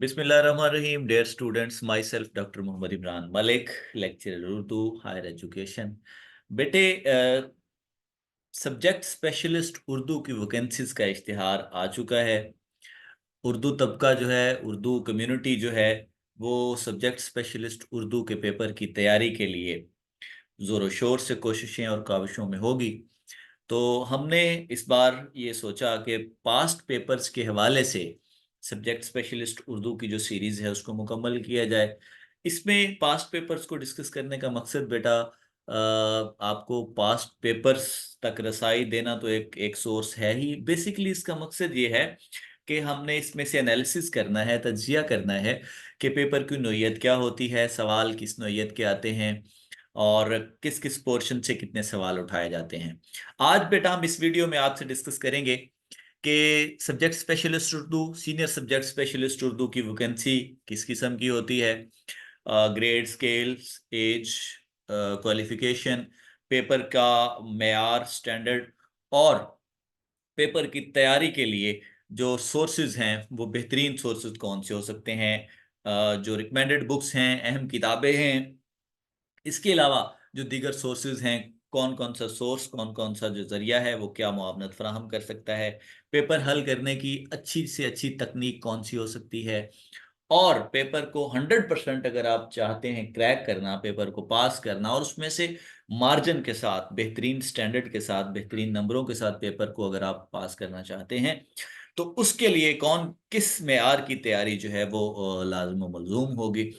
Bismillahirrahmanirrahim. Dear students, myself Dr. Mohammad Imran Malik, lecturer Urdu, higher education. बेटे subject specialist Urdu की vacancies का इश्तिहार आ चुका है। उर्दू तबका जो है, उर्दू कम्युनिटी जो है, वो सब्जेक्ट स्पेशलिस्ट उर्दू के पेपर की तैयारी के लिए ज़ोर शोर से कोशिशें और काविशों में होगी। तो हमने इस बार ये सोचा कि पास्ट पेपर्स के हवाले से सब्जेक्ट स्पेशलिस्ट उर्दू की जो सीरीज़ है उसको मुकम्मल किया जाए। इसमें पास्ट पेपर्स को डिस्कस करने का मकसद बेटा आपको पास्ट पेपर्स तक रसाई देना तो एक एक सोर्स है ही। बेसिकली इसका मकसद ये है कि हमने इसमें से एनालिसिस करना है, तज्जिया करना है कि पेपर की नोयत क्या होती है, सवाल किस नोयत के आते हैं और किस किस पोर्शन से कितने सवाल उठाए जाते हैं। आज बेटा हम इस वीडियो में आपसे डिस्कस करेंगे कि subject specialist Urdu, senior subject specialist Urdu की वैकेंसी किस किस्म की होती है, grade, scales, age, qualification, paper का मेयार, स्टैंडर्ड और पेपर की तैयारी के लिए जो सोर्सेज हैं वो बेहतरीन सोर्सेज कौन से हो सकते हैं, जो रिकमेंडेड बुक्स हैं, अहम किताबें हैं, इसके अलावा जो दीगर सोर्सेज हैं, कौन कौन सा सोर्स, कौन कौन सा जो जरिया है वो क्या मुआवनत फराहम कर सकता है, पेपर हल करने की अच्छी से अच्छी तकनीक कौन सी हो सकती है, और पेपर को 100% अगर आप चाहते हैं क्रैक करना, पेपर को पास करना और उसमें से मार्जिन के साथ, बेहतरीन स्टैंडर्ड के साथ, बेहतरीन नंबरों के साथ पेपर को अगर आप पास करना चाहते हैं तो उसके लिए कौन किस मेयार की तैयारी जो है वो लाज़िम व मलज़ूम होगी।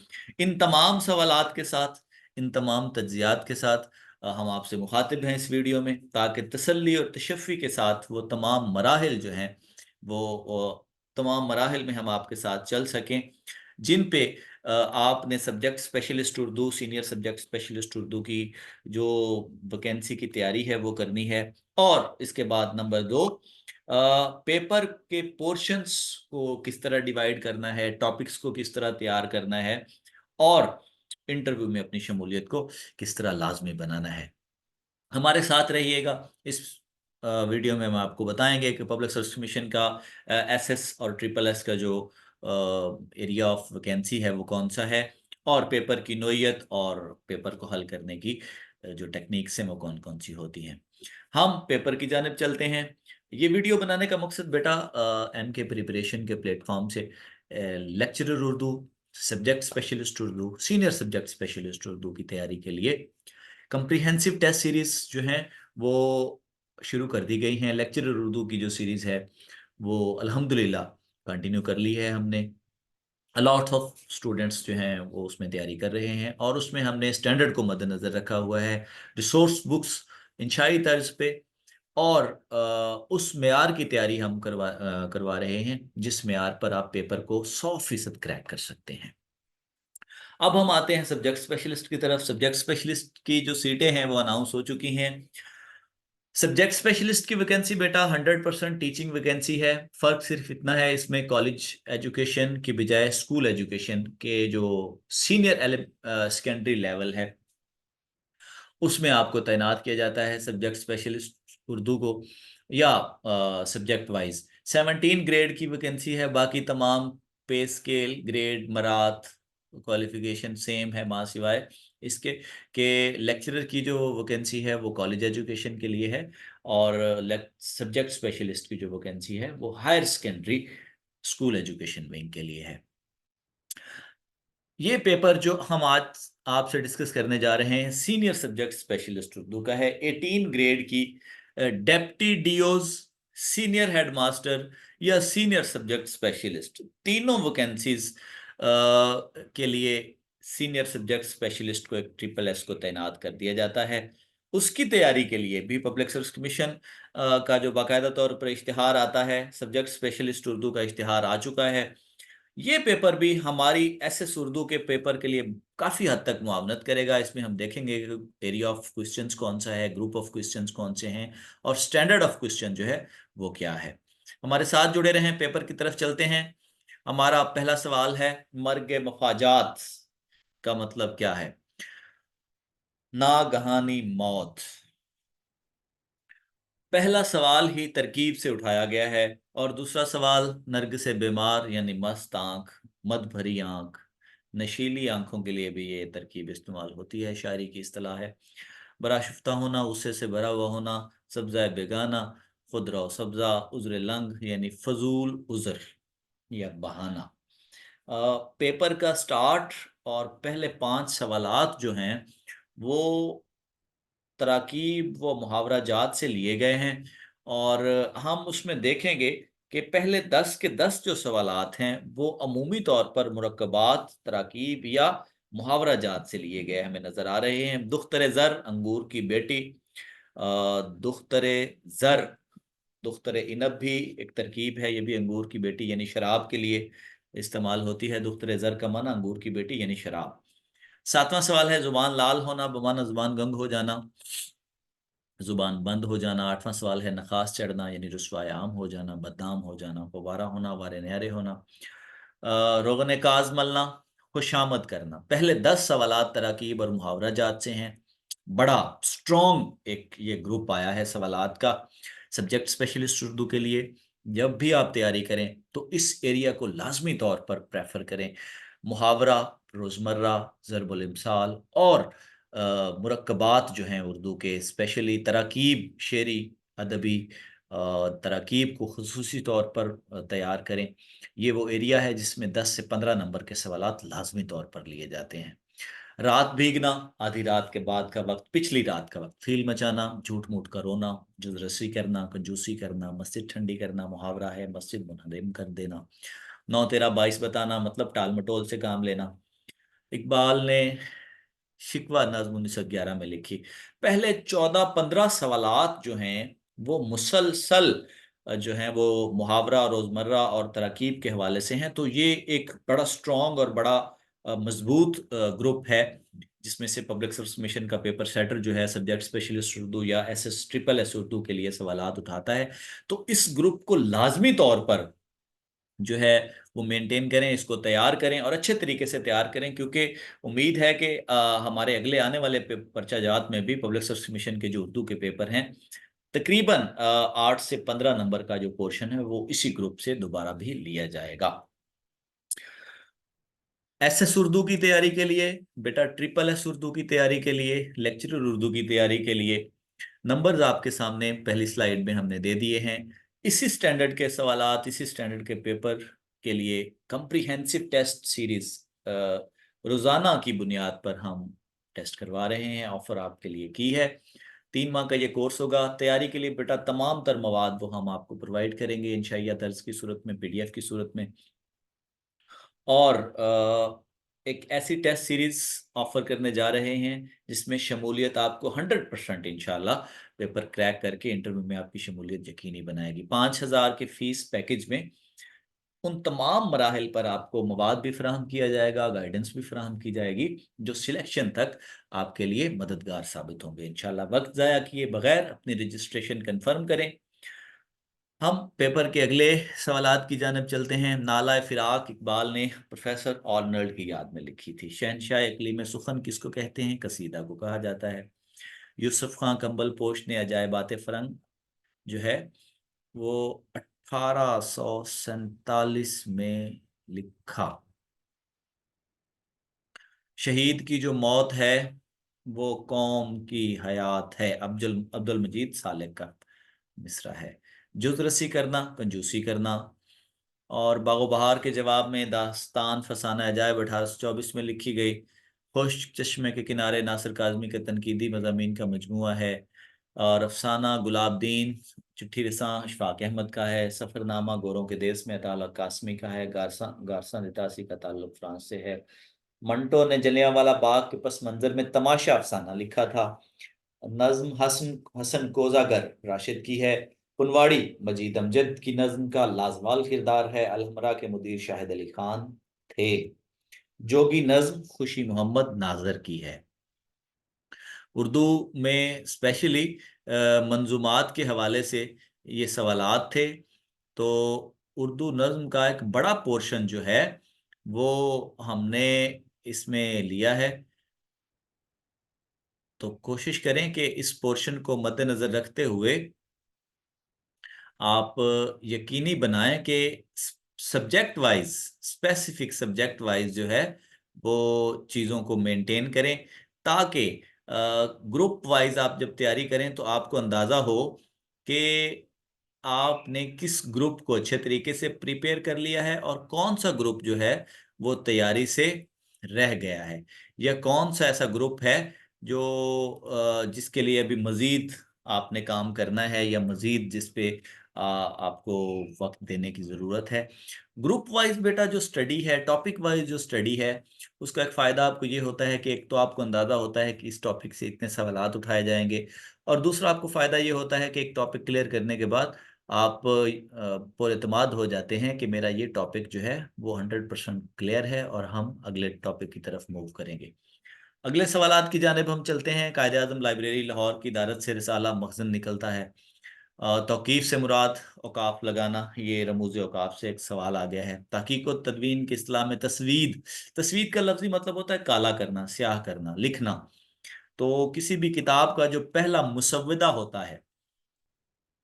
इन तमाम सवालात के साथ, इन तमाम तज्ज़ियात के साथ हम आपसे मुखातिब हैं इस वीडियो में, ताकि तसल्ली और तशफ़ी के साथ वो तमाम मराहिल जो हैं वो तमाम मराहिल में हम आपके साथ चल सकें जिन पे आपने subject specialist Urdu, senior subject specialist Urdu की जो वैकेंसी की तैयारी है वो करनी है। और इसके बाद नंबर 2, पेपर के पोर्शंस को किस तरह डिवाइड करना है, टॉपिक्स को किस तरह तैयार करना है और इंटरव्यू में अपनी शमूलियत को किस तरह लाजमी बनाना है। हमारे साथ रहिएगा। इस वीडियो में हम आपको बताएंगे कि पब्लिक सर्विस कमीशन का एसएस और ट्रिपल एस का जो एरिया ऑफ वैकेंसी है वो कौन सा है और पेपर की नोयत और पेपर को हल करने की जो टेक्निक्स हैं वो कौन कौन सी होती हैं। हम पेपर की जानिब चलते हैं। ये वीडियो बनाने का मकसद बेटा एम के प्रिपरेशन के प्लेटफॉर्म से lecturer Urdu, subject specialist Urdu, senior subject specialist Urdu की तैयारी के लिए कंप्रीहेंसिव टेस्ट सीरीज जो हैं वो शुरू कर दी गई हैं। लेक्चरर उर्दू की जो सीरीज है वो अल्हम्दुलिल्लाह कंटिन्यू कर ली है हमने। अलॉट ऑफ स्टूडेंट्स जो हैं वो उसमें तैयारी कर रहे हैं और उसमें हमने स्टैंडर्ड को मद्देनज़र रखा हुआ है, रिसोर्स बुक्स इंशाई तर्ज पे और उस मेयार की तैयारी हम करवा रहे हैं जिस मेयार पर आप पेपर को 100% क्रैक कर सकते हैं। अब हम आते हैं सब्जेक्ट स्पेशलिस्ट की तरफ। सब्जेक्ट स्पेशलिस्ट की जो सीटें हैं वो अनाउंस हो चुकी हैं। सब्जेक्ट स्पेशलिस्ट की वैकेंसी बेटा 100% टीचिंग वैकेंसी है। फर्क सिर्फ इतना है, इसमें कॉलेज एजुकेशन की बजाय स्कूल एजुकेशन के जो सीनियर सेकेंडरी लेवल है उसमें आपको तैनात किया जाता है सब्जेक्ट स्पेशलिस्ट उर्दू को, या सब्जेक्ट वाइज 17 ग्रेड की वैकेंसी है। बाकी तमाम पे स्केल, ग्रेड, मरात, क्वालिफिकेशन सेम है, मां सिवाय इसके कि लेक्चरर की जो वैकेंसी है वो कॉलेज एजुकेशन के लिए है और सब्जेक्ट स्पेशलिस्ट की जो वैकेंसी है वो higher secondary school education wing के लिए है। ये पेपर जो हम आज आपसे डिस्कस करने जा रहे हैं सीनियर सब्जेक्ट स्पेशलिस्ट उर्दू का है। 18 ग्रेड की डेप्टी डीओज, सीनियर हेडमास्टर या सीनियर सब्जेक्ट स्पेशलिस्ट, तीनों वैकेंसीज के लिए सीनियर सब्जेक्ट स्पेशलिस्ट को एक ट्रिपल एस को तैनात कर दिया जाता है। उसकी तैयारी के लिए भी पब्लिक सर्विस कमीशन का जो बाकायदा तौर पर इश्तिहार आता है, सब्जेक्ट स्पेशलिस्ट उर्दू का इश्तिहार आ चुका है। ये पेपर भी हमारी एसएस उर्दू के पेपर के लिए काफी हद तक मुआवनत करेगा। इसमें हम देखेंगे कि एरिया ऑफ क्वेश्चंस कौन सा है, ग्रुप ऑफ क्वेश्चंस कौन से हैं और स्टैंडर्ड ऑफ क्वेश्चन जो है वो क्या है। हमारे साथ जुड़े रहें, पेपर की तरफ चलते हैं। हमारा पहला सवाल है, मर्ग मफाजात का मतलब क्या है? नागहानी मौत। पहला सवाल ही तरकीब से उठाया गया है और दूसरा सवाल नर्ग से बीमार यानी मस्त आंख, मद भरी आंख, नशीली आंखों के लिए भी ये तरकीब इस्तेमाल होती है, शायरी की इस्तिलाह है। बराशुफ्ता होना, उससे से भरा हुआ होना, सब्ज़ा बेगाना, खुद रहो सब्ज़ा, उज़्र लंग यानी फजूल उज़्र या बहाना। पेपर का स्टार्ट और पहले 5 सवालात जो हैं वो तराकीब व मुहावरा जात से लिए गए हैं, और हम उसमें देखेंगे कि पहले 10 के 10 जो सवालात हैं वो अमूमी तौर पर मुरक्कबात, तराकीब या मुहावरा जात से लिए गए हमें नजर आ रहे हैं। दुख्तर ज़र, अंगूर की बेटी। दुख्तर ज़र, दुख्तर इनब भी एक तरकीब है, ये भी अंगूर की बेटी यानी शराब के लिए इस्तेमाल होती है। दुख्तर ज़र का माना अंगूर की बेटी यानी शराब। 7वां सवाल है जुबान लाल होना, बमाना जुबान गंग हो जाना, जुबान बंद हो जाना। 8वां सवाल है नखास चढ़ना यानी रुस्वाए आम हो जाना, बदनाम हो जाना, फवारा होना, वारे न्यारे होना। रोगन काज मलना, खुशामद करना। पहले 10 सवालात तराकीब और मुहावरा जात से हैं। बड़ा स्ट्रॉन्ग एक ये ग्रुप आया है सवालात का सब्जेक्ट स्पेशलिस्ट उर्दू के लिए। जब भी आप तैयारी करें तो इस एरिया को लाजमी तौर पर प्रेफर करें। मुहावरा, रोज़मर्रा, ज़रबुल इम्साल और मुरक्कबात जो हैं उर्दू के, स्पेशली तराकीब, शेरी, अदबी तराकीब को खुसूसी तौर पर तैयार करें। ये वो एरिया है जिसमें 10 से 15 नंबर के सवालात लाजमी तौर पर लिए जाते हैं। रात भीगना, आधी रात के बाद का वक्त, पिछली रात का वक्त, फील मचाना, झूठ मूठ का रोना, जुजरसी करना, कंजूसी करना, मस्जिद ठंडी करना, मुहावरा है मस्जिद मुनहदम कर देना। 9 13 22 बताना मतलब टाल मटोल से काम लेना। इकबाल ने शिकवा नज़्म 1911 में लिखी। पहले 14 15 सवालात जो हैं वो मुसलसल जो हैं वो मुहावरा, रोजमर्रा और तरकीब के हवाले से हैं। तो ये एक बड़ा स्ट्रॉन्ग और बड़ा मजबूत ग्रुप है जिसमें से पब्लिक सर्विस मिशन का पेपर सेटर जो है सब्जेक्ट स्पेशलिस्ट उर्दू या SS ट्रिपल S उर्दू के लिए सवालात उठाता है। तो इस ग्रुप को लाजमी तौर पर जो है वो मेंटेन करें, इसको तैयार करें और अच्छे तरीके से तैयार करें, क्योंकि उम्मीद है कि हमारे अगले आने वाले पर्चाजात में भी पब्लिक सर्विस मिशन के जो उर्दू के पेपर हैं तकरीबन 8 से 15 नंबर का जो पोर्शन है वो इसी ग्रुप से दोबारा भी लिया जाएगा। SS उर्दू की तैयारी के लिए बेटा, ट्रिपल S उर्दू की तैयारी के लिए, लेक्चरर उर्दू की तैयारी के लिए नंबर्स आपके सामने पहली स्लाइड में हमने दे दिए हैं। इसी स्टैंडर्ड के सवालात, इसी स्टैंडर्ड के पेपर के लिए कम्प्रीहेंसिव टेस्ट सीरीज रोजाना की बुनियाद पर हम टेस्ट करवा रहे हैं, ऑफर आपके लिए की है। 3 माह का ये कोर्स होगा। तैयारी के लिए बेटा तमाम तर मवाद वो हम आपको प्रोवाइड करेंगे इंशाइया दर्ज की सूरत में, PDF की सूरत में। और एक ऐसी टेस्ट सीरीज ऑफर करने जा रहे हैं जिसमें शमूलियत आपको 100% इंशाल्लाह पेपर क्रैक करके इंटरव्यू में आपकी शमूलियत यकीनी बनाएगी। 5,000 के फीस पैकेज में उन तमाम मराहिल पर आपको मवाद भी फराहम किया जाएगा, गाइडेंस भी फराहम की जाएगी जो सिलेक्शन तक आपके लिए मददगार साबित होंगे इंशाल्लाह। वक्त ज़ाया किए बगैर अपनी रजिस्ट्रेशन कंफर्म करें। हम पेपर के अगले सवालात की जानब चलते हैं। नाला फिराक इकबाल ने प्रोफेसर आर्नल्ड की याद में लिखी थी। शहनशाह इकलीम सुखन किसको कहते हैं? कसीदा को कहा जाता है। यूसुफ खां कंबल पोश ने अजायबात फरंग जो है वो 1847 में लिखा। शहीद की जो मौत है वो कौम की हयात है, अब्दुल अब्दुल मजीद सालेक का मिसरा है। जुज़रसी करना, कंजूसी करना। और बागो बहार के जवाब में दास्तान फसाना अजायब 1824 में लिखी गई। खुश्क चश्मे के किनारे नासिर काज़मी के तनकीदी मज़ामीन का मजमूआ है। और अफसाना गुलाबदीन चिट्ठी रिसां अशफाक अहमद का है। सफ़रनामा गोरों के देश में अताउल्ला कासमी का है। गारसा गारसा नितासी का ताल्लुक फ्रांस से है। मंटो ने जलियांवाला बाग के पस मंजर में तमाशा अफसाना लिखा था। नज्म हसन हसन कोजागर राशिद की है। फुलवाड़ी मजीद अमजद की नज्म का लाजवाल किरदार है। अलहमरा के मुदीर शाहिद अली खान थे। जोगी नज्म खुशी मोहम्मद नाजर की है। उर्दू में स्पेशली मंजूमात के हवाले से ये सवालात थे। तो उर्दू नज्म का एक बड़ा पोर्शन जो है वो हमने इसमें लिया है। तो कोशिश करें कि इस पोर्शन को मद्देनजर रखते हुए आप यकीनी बनाएं कि subject wise, specific subject wise जो है वो चीज़ों को मेंटेन करें, ताकि ग्रुप वाइज आप जब तैयारी करें तो आपको अंदाज़ा हो कि आपने किस ग्रुप को अच्छे तरीके से प्रिपेयर कर लिया है और कौन सा ग्रुप जो है वो तैयारी से रह गया है, या कौन सा ऐसा ग्रुप है जो जिसके लिए अभी मजीद आपने काम करना है, या मजीद जिस पे आपको वक्त देने की ज़रूरत है। ग्रुप वाइज बेटा जो स्टडी है, टॉपिक वाइज जो स्टडी है, उसका एक फ़ायदा आपको ये होता है कि एक तो आपको अंदाज़ा होता है कि इस टॉपिक से इतने सवालात उठाए जाएंगे, और दूसरा आपको फ़ायदा ये होता है कि एक टॉपिक क्लियर करने के बाद आप पुरएतमाद हो जाते हैं कि मेरा ये टॉपिक जो है वो 100% क्लियर है और हम अगले टॉपिक की तरफ मूव करेंगे। अगले सवालात की जानिब हम चलते हैं। कायदे-आज़म लाइब्रेरी लाहौर की इदारत से रिसाला मखज़न निकलता है। तौक़ीफ़ से मुराद औक़ाफ़ लगाना, ये रमूज़ औक़ाफ़ से एक सवाल आ गया है। तहक़ीक़ व तदवीन की इस्तिलाह में तस्वीद, तस्वीद का लफ्ज़ी मतलब होता है काला करना, स्याह करना, लिखना। तो किसी भी किताब का जो पहला मुसव्वदा होता है,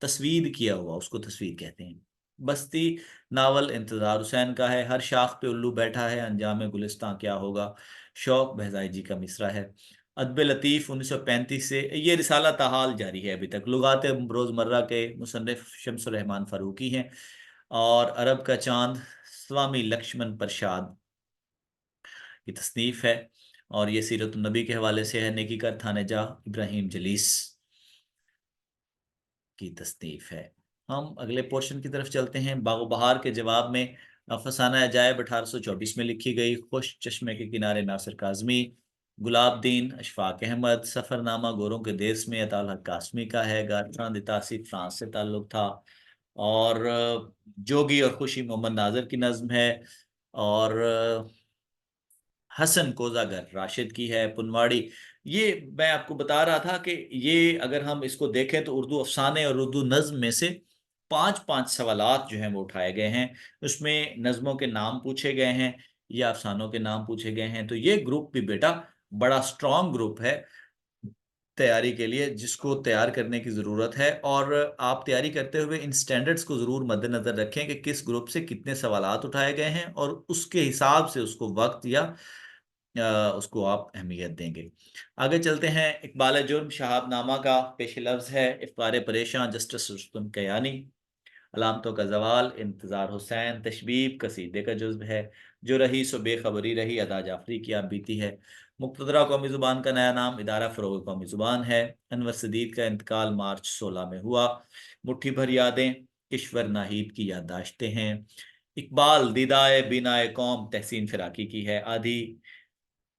तस्वीद किया हुआ, उसको तस्वीद कहते हैं। बस्ती नावल इंतज़ार हुसैन का है। हर शाख पे उल्लू बैठा है, अंजाम गुलिस्तां क्या होगा, शौक बहज़ाई जी का मिसरा है। अदब लतीफ़ 1935 से ये रिसाला ताहाल जारी है अभी तक। लुगात रोज़मर्रा के मुसन्निफ़ शम्सुर रहमान फ़ारूकी हैं, और अरब का चाँद स्वामी लक्ष्मण प्रसाद की तसनीफ़ है, और ये सीरत नबी के हवाले से है। नेकी कर थानेजा इब्राहिम जलीस की तसनीफ है। हम अगले पोर्शन की तरफ चलते हैं। बागो बहार के जवाब में फसाना अजायब 1824 में लिखी गई। खुश चश्मे के किनारे नासिर काज़मी, गुलाब दीन अशफाक अहमद, सफ़रनामा गोरों के देश में अताल हक कासमी का है। गारट्रां दितासी फ्रांस से ताल्लुक़ था, और जोगी और खुशी मोहम्मद नाज़र की नज़्म है, और हसन कोज़ागर राशिद की है। पुनवाड़ी, ये मैं आपको बता रहा था कि ये अगर हम इसको देखें तो उर्दू अफ़साने और उर्दू नज़्म में से 5-5 सवालात जो हैं वो उठाए गए हैं। उसमें नज़्मों के नाम पूछे गए हैं या अफ़सानों के नाम पूछे गए हैं। तो ये ग्रुप भी बेटा बड़ा स्ट्रॉन्ग ग्रुप है तैयारी के लिए, जिसको तैयार करने की ज़रूरत है। और आप तैयारी करते हुए इन स्टैंडर्ड्स को ज़रूर मद्देनज़र रखें कि किस ग्रुप से कितने सवालात उठाए गए हैं, और उसके हिसाब से उसको वक्त या उसको आप अहमियत देंगे। आगे चलते हैं। इक़बाल जुर्म शहाबनामा का पेश लफ्ज़ है। इफ़्तार परेशान जस्टिस रुस्तुम कयानी, अलामतों का ज़वाल इंतज़ार हुसैन, तशबीब कसीदे का जुज़्व है। जो रही सो बेखबरी रही, अदा जाफ़री की आप बीती है। मुक़तदरा कौमी ज़ुबान का नया नाम इदारा फ़रोग़ कौमी ज़ुबान है। अनवर सदीद का इंतकाल मार्च 16 में हुआ। मुट्ठी भर यादें किश्वर नाहीद की याददाश्तें हैं। इकबाल दीदाए बीनाए कौम तहसीन फ़िराकी की है। आधी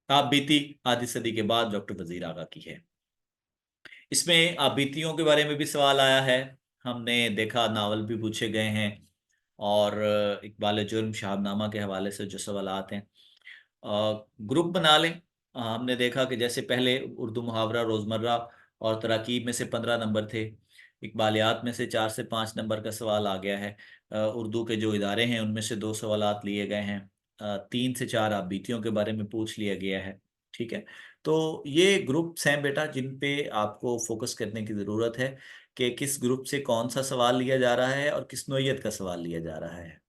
आप बीती आधी सदी के बाद डॉक्टर वज़ीर आगा की है। इसमें आप बीतियों के बारे में भी सवाल आया है। हमने देखा नावल भी पूछे गए हैं, और इकबाल जुर्म शहाबनामा के हवाले से जो सवालात हैं, ग्रुप बना लें। हमने देखा कि जैसे पहले उर्दू मुहावरा रोज़मर्रा और तराकीब में से 15 नंबर थे, इकबालियात में से 4 से 5 नंबर का सवाल आ गया है। उर्दू के जो इदारे हैं उनमें से 2 सवालात लिए गए हैं। 3 से 4 आप बीतियों के बारे में पूछ लिया गया है। ठीक है, तो ये ग्रुप्स हैं बेटा जिन पे आपको फोकस करने की ज़रूरत है कि किस ग्रुप से कौन सा सवाल लिया जा रहा है और किस नौइयत का सवाल लिया जा रहा है।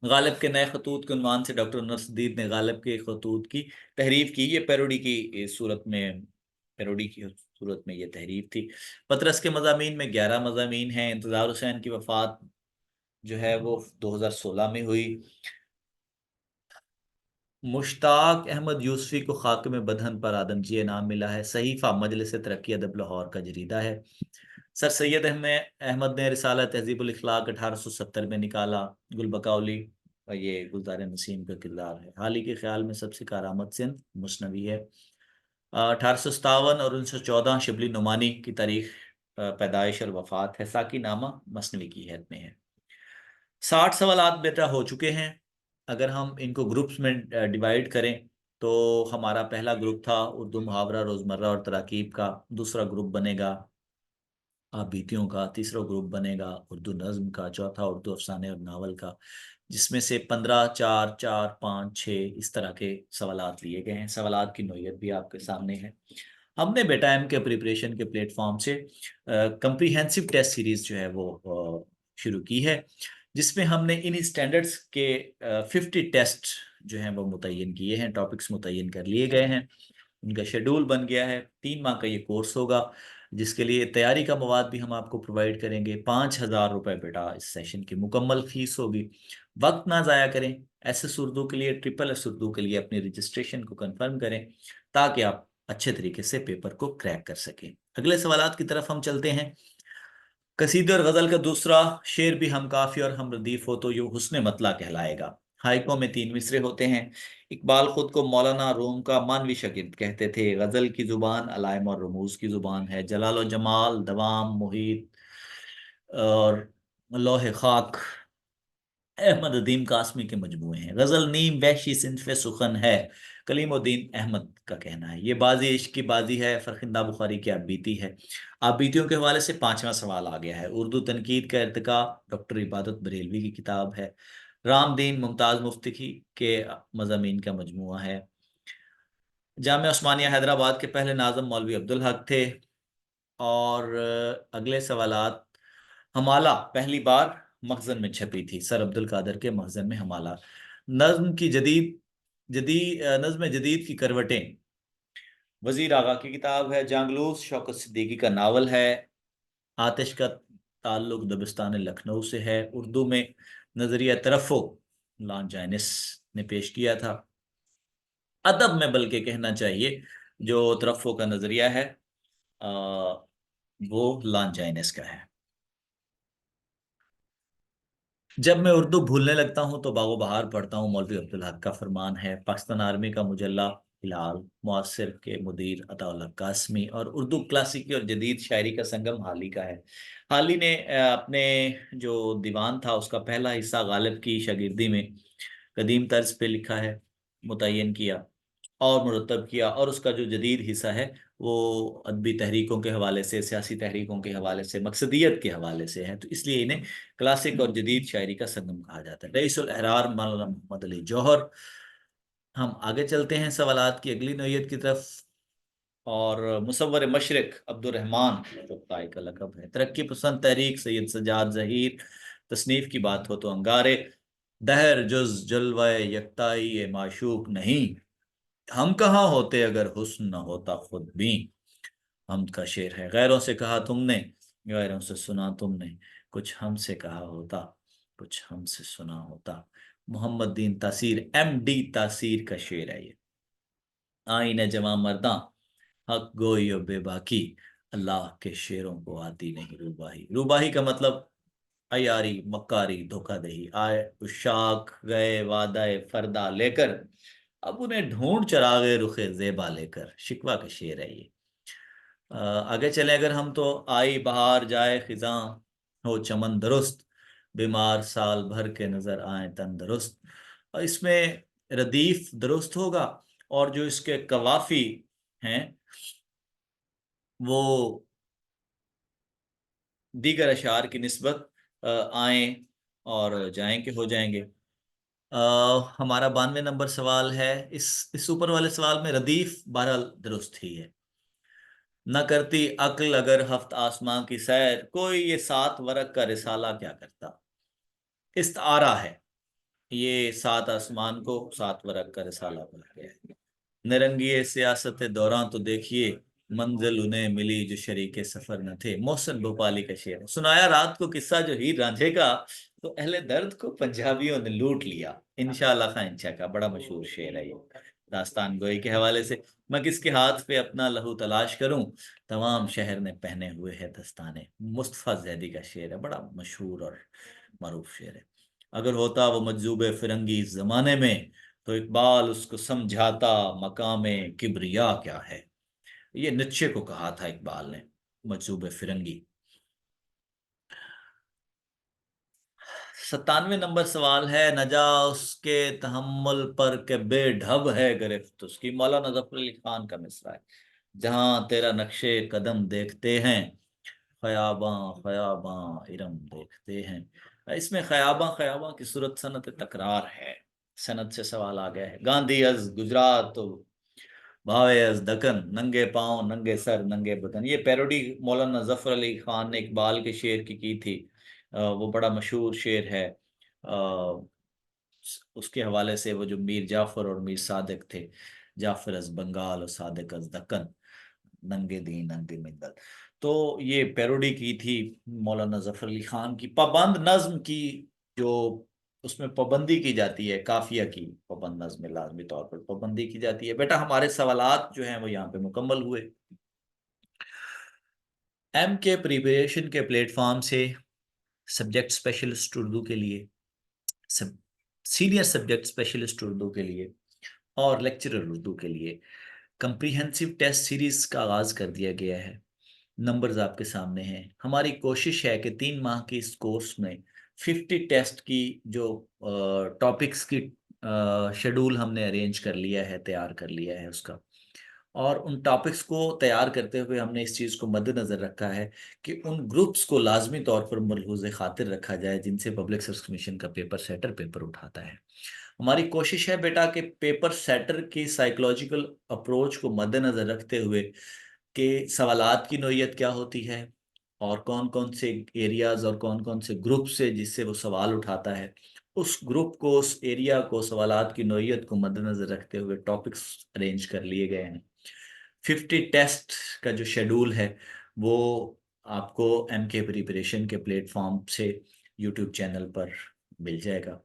गालिब के नए खतूत के उन्वान से डॉक्टर नसरुद्दीन ने गालिब के खतूत की तहरीफ की। ये पैरोडी की सूरत में, पैरोडी की सूरत में ये तहरीफ थी। पतरस के मज़ामीन में 11 मज़ामीन हैं। इंतज़ार हुसैन की वफ़ात जो है वो 2016 में हुई। मुश्ताक अहमद यूसुफ़ी को खाक में बदहन पर आदमजी इनाम मिला है। सहीफ़ा मजलिस तरक्की अदब लाहौर का जरीदा है। सर सैयद अहमद ने रिसाला तहज़ीबुल इखलाक 1870 में निकाला। गुलबकाउली, ये गुलज़ार नसीम का किरदार है। हाल ही के ख्याल में सबसे कारामद सिंध मुस्नवी है। 1857 और 1914 शिबली नुमानी की तारीख पैदाइश और वफ़ात है। साकी नामा मसनवी की हैत में है। 60 सवालात बेटा हो चुके हैं। अगर हम इनको ग्रुप्स में डिवाइड करें तो हमारा पहला ग्रुप था उर्दू मुहावरा रोज़मर्रा और तराकीब का। दूसरा ग्रुप बनेगा आप बीतियों का। तीसरा ग्रुप बनेगा उर्दू नज़्म का। चौथा उर्दू अफसाने और नावल का, जिसमें से 15, 4, 4, 5, 6 इस तरह के सवालात लिए गए हैं। सवालात की नौइयत भी आपके सामने है। हमने बेटा एम के प्रिपरेशन के प्लेटफॉर्म से कंप्रीहेंसिव टेस्ट सीरीज जो है वो शुरू की है। جس میں ہم نے انہی سٹینڈرڈز کے 50 ٹیسٹ جو ہیں وہ متعین کیے ہیں، ٹاپکس متعین کر لیے گئے ہیں، ان کا شیڈول بن گیا ہے۔ 3 ماہ کا یہ کورس ہوگا، جس کے لیے تیاری کا مواد بھی ہم آپ کو پرووائڈ کریں گے۔ 5,000 روپے بیٹا اس سیشن کی مکمل فیس ہوگی۔ وقت نہ ضائع کریں، ایس ایس اردو کے لیے، ٹرپل ایس اردو کے لیے اپنی رجسٹریشن کو کنفرم کریں تاکہ آپ اچھے طریقے سے پیپر کو کریک کر سکیں۔ اگلے سوالات کی طرف ہم چلتے ہیں۔ قصیدے اور غزل کا دوسرا شعر بھی ہم کافی اور ہم ردیف ہو تو یوں حسن مطلع کہلائے گا۔ ہائیکو میں 3 مصرے ہوتے ہیں۔ اقبال خود کو مولانا روم کا مانوی شاگرد کہتے تھے۔ غزل کی زبان علائم اور رموز کی زبان ہے۔ جلال و جمال، دوام، محیط اور لوح خاک احمد ادیم قاسمی کے مجموعے ہیں۔ غزل نیم وحشی صنف سخن ہے، کلیم الدین احمد کا کہنا ہے۔ یہ بازی عشق کی بازی ہے، فرخندہ بخاری کی آپ بیتی ہے۔ آپ بیتیوں کے حوالے سے 5واں سوال آ گیا ہے۔ اردو تنقید کا ارتقاء ڈاکٹر عبادت بریلوی کی کتاب ہے۔ رام دین ممتاز مفتی کے مضامین کا مجموعہ ہے۔ جامعہ عثمانیہ حیدرآباد کے پہلے ناظم مولوی عبدالحق تھے۔ اور اگلے سوالات، ہمالہ پہلی بار مخزن میں چھپی تھی، سر عبد القادر کے مخزن میں ہمالہ۔ نظم جدید کی کروٹیں وزیر آغا کی کتاب ہے۔ جانگلوس شوکت صدیقی کا ناول ہے۔ آتش کا تعلق دبستان لکھنؤ سے ہے۔ اردو میں نظریہ ترفع لان جائنس نے پیش کیا تھا۔ ادب میں بلکہ کہنا چاہیے جو ترفع کا نظریہ ہے وہ لان جائنس کا ہے۔ جب میں اردو بھولنے لگتا ہوں تو باغ و بہار پڑھتا ہوں، مولوی عبدالحق کا فرمان ہے۔ پاکستان آرمی کا مجلہ ہلال معاصر کے مدیر عطا اللہ قاسمی، اور اردو کلاسیکی اور جدید شاعری کا سنگم حالی کا ہے۔ حالی نے اپنے جو دیوان تھا اس کا پہلا حصہ غالب کی شاگردی میں قدیم طرز پہ لکھا ہے، متعین کیا اور مرتب کیا، اور اس کا جو جدید حصہ ہے وہ ادبی تحریکوں کے حوالے سے، سیاسی تحریکوں کے حوالے سے، مقصدیت کے حوالے سے ہے، تو اس لیے انہیں کلاسک اور جدید شاعری کا سنگم کہا جاتا ہے۔ رئیس الاحرار مولانا محمد علی جوہر۔ ہم آگے چلتے ہیں سوالات کی اگلی نوعیت کی طرف۔ اور مصور مشرق عبد الرحمن چغتائی کا لقب ہے۔ ترقی پسند تحریک سید سجاد ظہیر۔ تصنیف کی بات ہو تو انگارے، دہر جز جلوہ یکتائی معشوق نہیں، ہم کہاں ہوتے اگر حسن نہ ہوتا خود بھی۔ حمد کا شعر ہے۔ غیروں سے کہا تم نے، غیروں سے سنا تم نے، کچھ ہم سے کہا ہوتا، کچھ ہم سے سنا ہوتا۔ محمد دین تاثیر، ایم ڈی تاثیر کا شعر ہے یہ۔ آئین جوان مرداں، حق گوئی و بے باکی، اللہ کے شعروں کو آتی نہیں روباہی۔ روباہی کا مطلب عیاری، مکاری، دھوکہ دہی۔ آئے اشاق گئے وعدہ فردا لے کر، اب انہیں ڈھونڈ چراغے رخ زیبا لے کر۔ شکوہ کا شعر ہے یہ۔ آگے چلیں اگر ہم تو، آئی بہار جائے خزاں، ہو چمن درست، بیمار سال بھر کے نظر آئیں تندرست۔ اور اس میں ردیف درست ہوگا، اور جو اس کے قوافی ہیں وہ دیگر اشعار کی نسبت آئیں اور جائیں کے ہو جائیں گے۔ ہمارا 92 نمبر سوال ہے۔ اس اوپر والے سوال میں ردیف بہرحال درست ہی ہے۔ نہ کرتی عقل اگر ہفت آسمان کی سیر، کوئی یہ 7 ورق کا رسالہ کیا کرتا۔ استعارہ ہے یہ، 7 آسمان کو 7 ورق کا رسالہ بنا گیا ہے۔ نرنگی سیاست دوران تو دیکھیے، منزل انہیں ملی جو شریک سفر نہ تھے۔ محسن بھوپالی کا شعر ہے۔ سنایا رات کو قصہ جو ہیر رانجھے کا، تو اہل درد کو پنجابیوں نے لوٹ لیا۔ انشاءاللہ خان انشاء کا بڑا مشہور شعر ہے یہ، داستان گوئی کے حوالے سے۔ میں کس کے ہاتھ پہ اپنا لہو تلاش کروں، تمام شہر نے پہنے ہوئے ہے دستانے۔ مصطفیٰ زیدی کا شعر ہے، بڑا مشہور اور معروف شعر ہے۔ اگر ہوتا وہ مجذوب فرنگی اس زمانے میں، تو اقبال اس کو سمجھاتا مقام کبریا کیا ہے۔ یہ نیچے کو کہا تھا اقبال نے، مجذوب فرنگی۔ 97 نمبر سوال ہے۔ نہ جا اس کے تحمل پر کہ بے ڈھب ہے گرفت، اس کی مولانا ظفر علی خان کا مصرع ہے۔ جہاں تیرا نقشے قدم دیکھتے ہیں، خیاباں خیاباں ارم دیکھتے ہیں۔ اس میں خیاباں خیاباں کی صورت صنعت تکرار ہے، صنعت سے سوال آ گیا ہے۔ گاندھی از گجرات تو بھاوے از دکن، ننگے پاؤں ننگے سر ننگے بدن۔ یہ پیروڈی مولانا ظفر علی خان نے اقبال کے شعر کی تھی۔ وہ بڑا مشہور شعر ہے۔ اس کے حوالے سے وہ جو میر جعفر اور میر صادق تھے، جعفر از بنگال اور صادق از دکن، ننگے دین ننگے منگل، تو یہ پیروڈی کی تھی مولانا ظفر علی خان کی پابند نظم کی، جو اس میں پابندی کی جاتی ہے، قافیہ کی پابند نظم میں لازمی طور پر پابندی کی جاتی ہے۔ بیٹا ہمارے سوالات جو ہیں وہ یہاں پہ مکمل ہوئے۔ ایم کے پریپریشن کے پلیٹ فارم سے سبجیکٹ اسپیشلسٹ اردو کے لیے، سینئر سبجیکٹ اسپیشلسٹ اردو کے لیے اور لیکچرر اردو کے لیے کمپریہنسو ٹیسٹ سیریز کا آغاز کر دیا گیا ہے۔ نمبرز آپ کے سامنے ہیں۔ ہماری کوشش ہے کہ 3 ماہ کی اس کورس میں 50 ٹیسٹ کی جو ٹاپکس کی شیڈول ہم نے ارینج کر لیا ہے، تیار کر لیا ہے اس کا، اور ان ٹاپکس کو تیار کرتے ہوئے ہم نے اس چیز کو مد نظر رکھا ہے کہ ان گروپس کو لازمی طور پر ملحوظ خاطر رکھا جائے جن سے پبلک سروس کمیشن کا پیپر سیٹر پیپر اٹھاتا ہے۔ ہماری کوشش ہے بیٹا کہ پیپر سیٹر کی سائیکولوجیکل اپروچ کو مد نظر رکھتے ہوئے کہ سوالات کی نوعیت کیا ہوتی ہے اور کون کون سے ایریاز اور کون کون سے گروپ سے جس سے وہ سوال اٹھاتا ہے، اس گروپ کو، اس ایریا کو، سوالات کی نوعیت کو مد نظر رکھتے ہوئے ٹاپکس ارینج کر لیے گئے ہیں۔ 50 ٹیسٹ کا جو شیڈول ہے وہ آپ کو ایم کے پریپریشن کے پلیٹ فارم سے یوٹیوب چینل پر مل جائے گا۔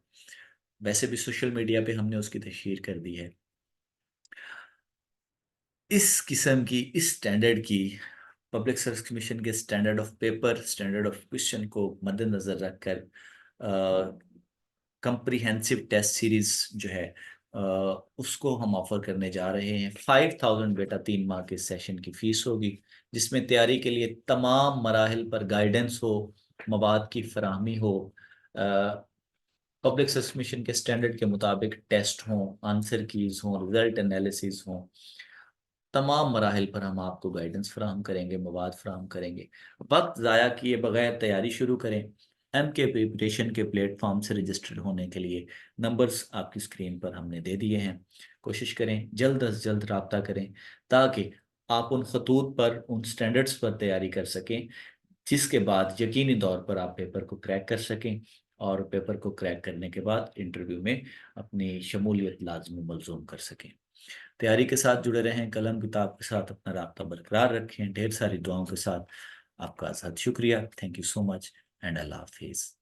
ویسے بھی سوشل میڈیا پہ ہم نے اس کی تشہیر کر دی ہے۔ اس قسم کی، اس سٹینڈرڈ کی پبلک سروس کمیشن کے standard of paper, standard of question کو مد نظر رکھ کر کمپریہنسو ٹیسٹ سیریز جو ہے اس کو ہم آفر کرنے جا رہے ہیں۔ 5000 بیٹا 3 ماہ کے سیشن کی فیس ہوگی، جس میں تیاری کے لیے تمام مراحل پر گائیڈنس ہو، مواد کی فراہمی ہو، پبلک سروس کمیشن کے سٹینڈرڈ کے مطابق ٹیسٹ ہوں، آنسر کیز ہوں، رزلٹ انالیسز ہوں، تمام مراحل پر ہم آپ کو گائیڈنس فراہم کریں گے، مواد فراہم کریں گے۔ وقت ضائع کیے بغیر تیاری شروع کریں۔ ایم کے پریپریشن کے پلیٹ فارم سے رجسٹرڈ ہونے کے لیے نمبرز آپ کی اسکرین پر ہم نے دے دیے ہیں۔ کوشش کریں جلد از جلد رابطہ کریں تاکہ آپ ان خطوط پر، ان سٹینڈرڈز پر تیاری کر سکیں جس کے بعد یقینی طور پر آپ پیپر کو کریک کر سکیں، اور پیپر کو کریک کرنے کے بعد انٹرویو میں اپنی شمولیت لازمی ملزوم کر سکیں۔ تیاری کے ساتھ جڑے رہیں، قلم کتاب کے ساتھ اپنا رابطہ برقرار رکھیں، ڈھیر ساری دعاؤں کے ساتھ آپ کا ساتھ شکریہ۔ Thank you so much and اللہ حافظ۔